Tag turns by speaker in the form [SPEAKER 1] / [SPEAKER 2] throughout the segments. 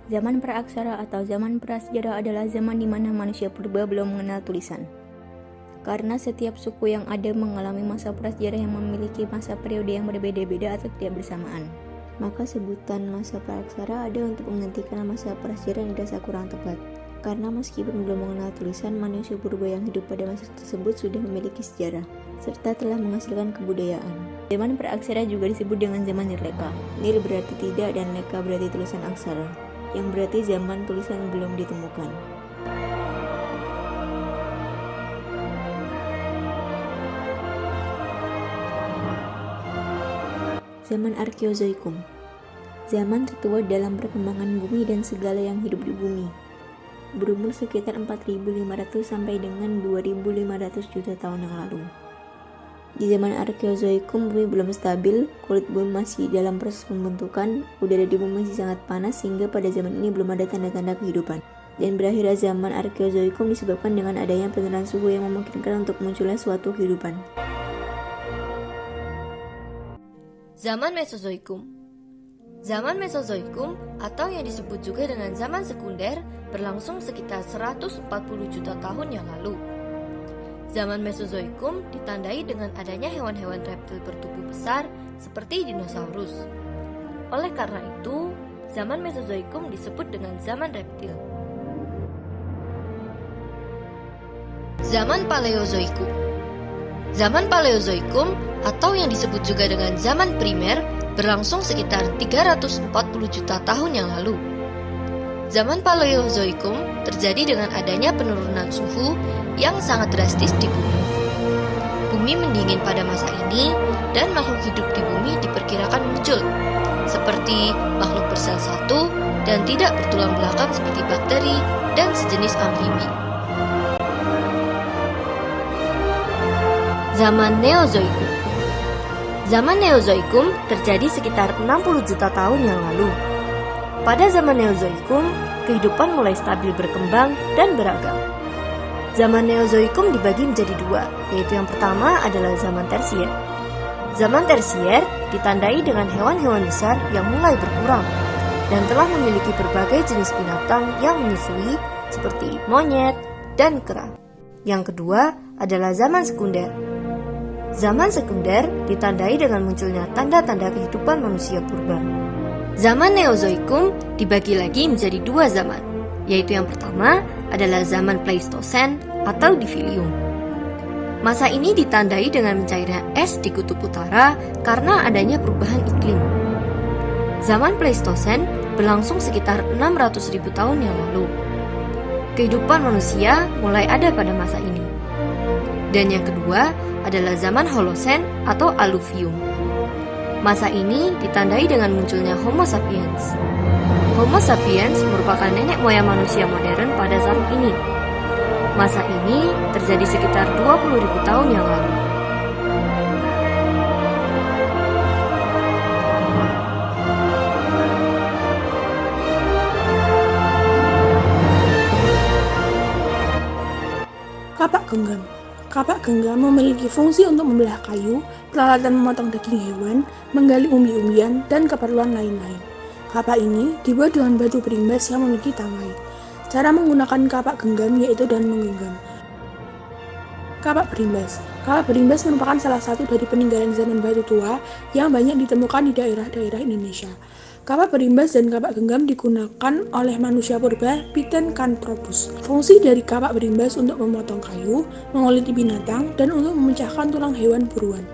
[SPEAKER 1] Zaman praaksara atau zaman prasejarah adalah zaman di mana manusia purba belum mengenal tulisan. Karena setiap suku yang ada mengalami masa prasejarah yang memiliki masa periode yang berbeda-beda atau tidak bersamaan. Maka sebutan masa praaksara ada untuk menggantikan masa prasejarah yang dirasa kurang tepat. Karena meskipun belum mengenal tulisan, manusia purba yang hidup pada masa tersebut sudah memiliki sejarah, serta telah menghasilkan kebudayaan. Zaman praaksara juga disebut dengan zaman nirleka. Nir berarti tidak dan leka berarti tulisan aksara, yang berarti zaman tulisan belum ditemukan. Zaman Arkeozoikum, zaman tertua dalam perkembangan bumi dan segala yang hidup di bumi, berumur sekitar 4.500 sampai dengan 2.500 juta tahun yang lalu. Di zaman Arkeozoikum, bumi belum stabil, kulit bumi masih dalam proses pembentukan, udara di bumi masih sangat panas sehingga pada zaman ini belum ada tanda-tanda kehidupan. Dan berakhirnya zaman Arkeozoikum disebabkan dengan adanya penurunan suhu yang memungkinkan untuk munculnya suatu kehidupan.
[SPEAKER 2] Zaman Mesozoikum. Zaman Mesozoikum atau yang disebut juga dengan zaman sekunder berlangsung sekitar 140 juta tahun yang lalu. Zaman Mesozoikum ditandai dengan adanya hewan-hewan reptil bertubuh besar seperti dinosaurus. Oleh karena itu, zaman Mesozoikum disebut dengan zaman reptil. Zaman Paleozoikum. Zaman Paleozoikum atau yang disebut juga dengan zaman primer berlangsung sekitar 340 juta tahun yang lalu. Zaman Paleozoikum terjadi dengan adanya penurunan suhu yang sangat drastis di bumi. Bumi mendingin pada masa ini dan makhluk hidup di bumi diperkirakan muncul, seperti makhluk bersel satu dan tidak bertulang belakang seperti bakteri dan sejenis amfibi. Zaman Neozoikum. Zaman Neozoikum terjadi sekitar 60 juta tahun yang lalu. Pada zaman Neozoikum, kehidupan mulai stabil berkembang dan beragam. Zaman Neozoikum dibagi menjadi dua, yaitu yang pertama adalah zaman Tersier. Zaman Tersier ditandai dengan hewan-hewan besar yang mulai berkurang dan telah memiliki berbagai jenis binatang yang menyusui seperti monyet dan kera. Yang kedua adalah zaman Sekunder. Zaman sekunder ditandai dengan munculnya tanda-tanda kehidupan manusia purba. Zaman Neozoikum dibagi lagi menjadi dua zaman, yaitu yang pertama adalah zaman Pleistosen atau Divilium. Masa ini ditandai dengan mencairnya es di kutub utara karena adanya perubahan iklim. Zaman Pleistosen berlangsung sekitar 600.000 tahun yang lalu. Kehidupan manusia mulai ada pada masa ini. Dan yang kedua adalah zaman Holosen atau Alluvium. Masa ini ditandai dengan munculnya Homo sapiens. Homo sapiens merupakan nenek moyang manusia modern pada saat ini. Masa ini terjadi sekitar 20.000 tahun yang lalu.
[SPEAKER 3] Kapak genggam. Kapak genggam memiliki fungsi untuk membelah kayu, peralatan memotong daging hewan, menggali umbi-umbian, dan keperluan lain-lain. Kapak ini dibuat dengan batu berimbas yang memiliki tangkai. Cara menggunakan kapak genggam yaitu dengan menggenggam. Kapak berimbas. Kapak berimbas merupakan salah satu dari peninggalan zaman batu tua yang banyak ditemukan di daerah-daerah Indonesia. Kapak berimbas dan kapak genggam digunakan oleh manusia purba Pithecanthropus. Fungsi dari kapak berimbas untuk memotong kayu, menguliti binatang, dan untuk memecahkan tulang hewan buruan.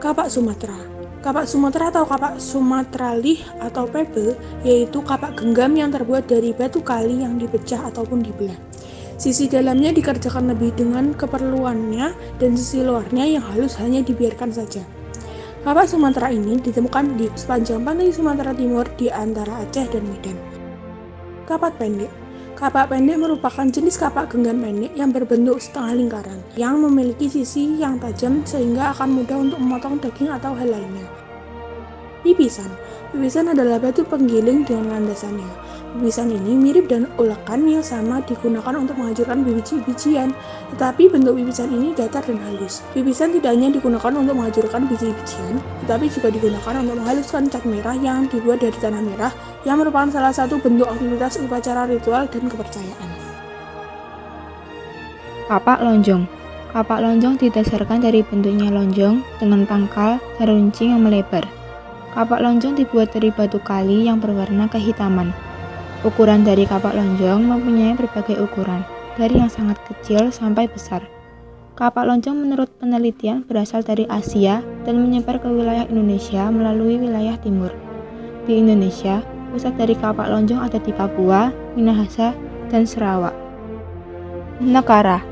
[SPEAKER 3] Kapak Sumatera. Kapak Sumatera atau kapak Sumatralih atau pebble yaitu kapak genggam yang terbuat dari batu kali yang dipecah ataupun dibelah. Sisi dalamnya dikerjakan lebih dengan keperluannya dan sisi luarnya yang halus hanya dibiarkan saja. Kapak Sumatera ini ditemukan di sepanjang pantai Sumatera Timur di antara Aceh dan Medan. Kapak pendek. Kapak pendek merupakan jenis kapak genggam pendek yang berbentuk setengah lingkaran, yang memiliki sisi yang tajam sehingga akan mudah untuk memotong daging atau hal lainnya. Pipisan. Pipisan adalah batu penggiling dengan landasannya. Bibisan ini mirip dengan ulekan yang sama digunakan untuk menghancurkan biji-bijian, tetapi bentuk bibisan ini datar dan halus. Bibisan tidak hanya digunakan untuk menghancurkan biji-bijian, tetapi juga digunakan untuk menghaluskan cat merah yang dibuat dari tanah merah, yang merupakan salah satu bentuk aktivitas upacara ritual dan kepercayaan.
[SPEAKER 4] Kapak lonjong. Kapak lonjong didasarkan dari bentuknya lonjong dengan pangkal dan runcing yang melebar. Kapak lonjong dibuat dari batu kali yang berwarna kehitaman. Ukuran dari kapak lonjong mempunyai berbagai ukuran, dari yang sangat kecil sampai besar. Kapak lonjong menurut penelitian berasal dari Asia dan menyebar ke wilayah Indonesia melalui wilayah timur. Di Indonesia, pusat dari kapak lonjong ada di Papua, Minahasa, dan Sarawak. Nekara.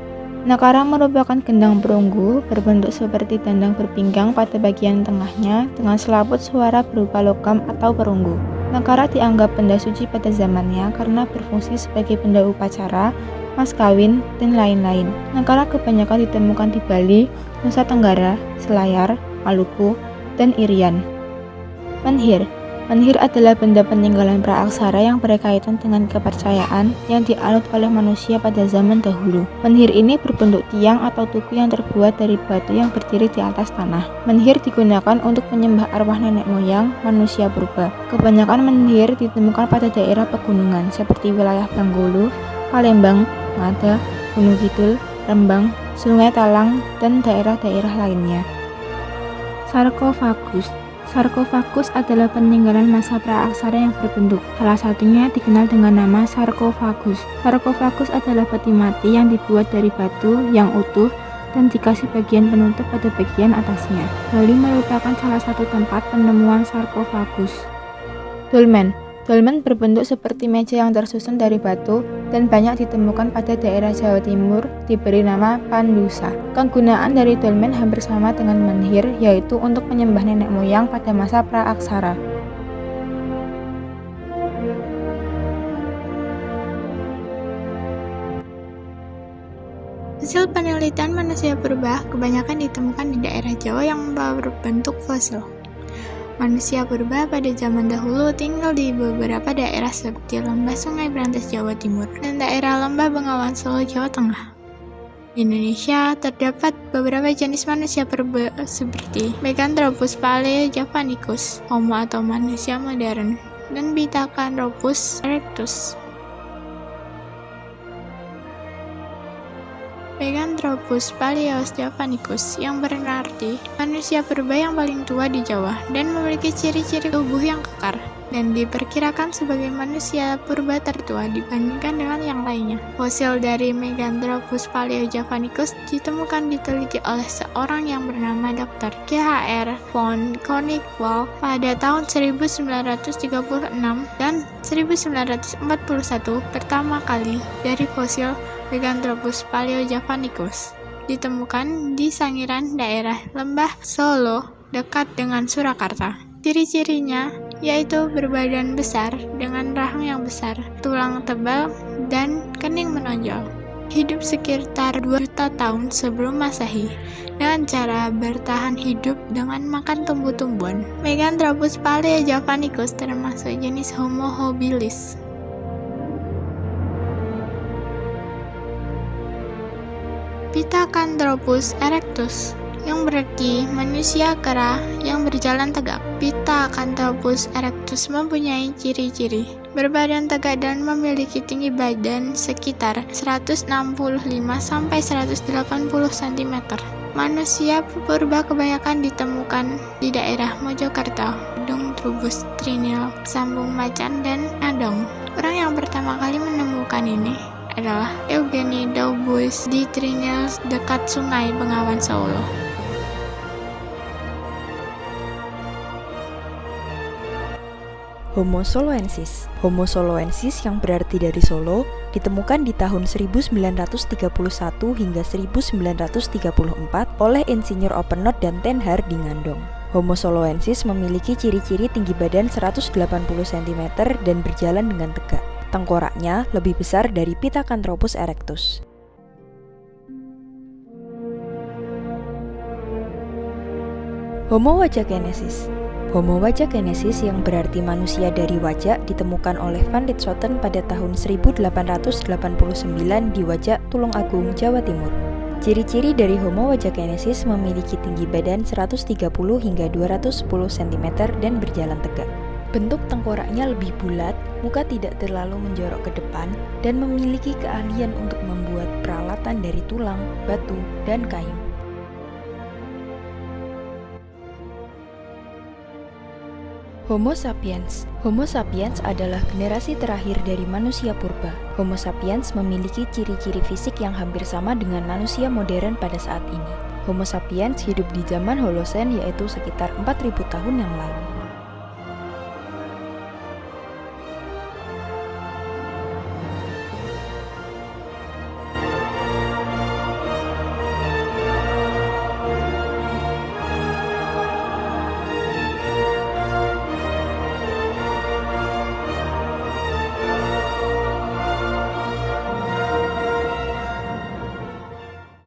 [SPEAKER 4] Nekara merupakan gendang perunggu berbentuk seperti dandang berpinggang pada bagian tengahnya dengan selaput suara berupa logam atau perunggu. Nekara dianggap benda suci pada zamannya karena berfungsi sebagai benda upacara, mas kawin, dan lain-lain. Nekara kebanyakan ditemukan di Bali, Nusa Tenggara, Selayar, Maluku, dan Irian. Menhir. Menhir adalah benda peninggalan praaksara yang berkaitan dengan kepercayaan yang dianut oleh manusia pada zaman dahulu. Menhir ini berbentuk tiang atau tugu yang terbuat dari batu yang berdiri di atas tanah. Menhir digunakan untuk menyembah arwah nenek moyang manusia purba. Kebanyakan menhir ditemukan pada daerah pegunungan seperti wilayah Bengkulu, Palembang, Ngada, Gunung Kidul, Rembang, Sungai Talang, dan daerah-daerah lainnya. Sarkofagus. Sarkofagus adalah peninggalan masa praaksara yang berbentuk. Salah satunya dikenal dengan nama sarkofagus. Sarkofagus adalah peti mati yang dibuat dari batu yang utuh dan dikasih bagian penutup pada bagian atasnya. Bali merupakan salah satu tempat penemuan sarkofagus. Dolmen. Dolmen berbentuk seperti meja yang tersusun dari batu dan banyak ditemukan pada daerah Jawa Timur, diberi nama Pandusa. Kegunaan dari dolmen hampir sama dengan menhir, yaitu untuk menyembah nenek moyang pada masa praaksara.
[SPEAKER 5] Hasil penelitian manusia purba kebanyakan ditemukan di daerah Jawa yang berbentuk fosil. Manusia purba pada zaman dahulu tinggal di beberapa daerah seperti Lembah Sungai Brantas Jawa Timur dan daerah Lembah Bengawan Solo Jawa Tengah. Di Indonesia terdapat beberapa jenis manusia purba seperti Meganthropus paleojavanicus, Homo atau manusia modern, dan Pithecanthropus erectus. Meganthropus paleojavanicus yang berarti manusia purba yang paling tua di Jawa dan memiliki ciri-ciri tubuh yang kekar dan diperkirakan sebagai manusia purba tertua dibandingkan dengan yang lainnya. Fosil dari Meganthropus paleojavanicus ditemukan diteliti oleh seorang yang bernama Dr. K.H.R. von Koenigswald pada tahun 1936 dan 1941 pertama kali dari fosil Meganthropus paleojavanicus ditemukan di Sangiran, daerah Lembah Solo, dekat dengan Surakarta. Ciri-cirinya yaitu berbadan besar dengan rahang yang besar, tulang tebal, dan kening menonjol. Hidup sekitar 2 juta tahun sebelum Masehi dengan cara bertahan hidup dengan makan tumbuh-tumbuhan. Meganthropus paleojavanicus termasuk jenis Homo habilis. Pithecanthropus erectus yang berarti manusia kera yang berjalan tegak. Pithecanthropus erectus mempunyai ciri-ciri berbadan tegak dan memiliki tinggi badan sekitar 165 sampai 180 cm. Manusia purba kebanyakan ditemukan di daerah Mojokerto, Gunung Trubus, Trinil, Sambung Macan, dan Adong. Orang yang pertama kali menemukan ini adalah Eugenie Daubus di Trinil dekat Sungai Bengawan Solo.
[SPEAKER 6] Homo soloensis. Homo soloensis yang berarti dari Solo ditemukan di tahun 1931 hingga 1934 oleh Insinyur Openot dan Tenhar di Ngandong. Homo soloensis memiliki ciri-ciri tinggi badan 180 cm dan berjalan dengan tegak. Tengkoraknya lebih besar dari Pithecanthropus erectus. Homo wajakensis. Homo wajakenesis yang berarti manusia dari wajak ditemukan oleh Van Rietschoten pada tahun 1889 di Wajak, Tulungagung, Jawa Timur. Ciri-ciri dari Homo wajakenesis memiliki tinggi badan 130 hingga 210 cm dan berjalan tegak. Bentuk tengkoraknya lebih bulat, muka tidak terlalu menjorok ke depan, dan memiliki keahlian untuk membuat peralatan dari tulang, batu, dan kayu. Homo sapiens. Homo sapiens adalah generasi terakhir dari manusia purba. Homo sapiens memiliki ciri-ciri fisik yang hampir sama dengan manusia modern pada saat ini. Homo sapiens hidup di zaman Holosen, yaitu sekitar 4000 tahun yang lalu.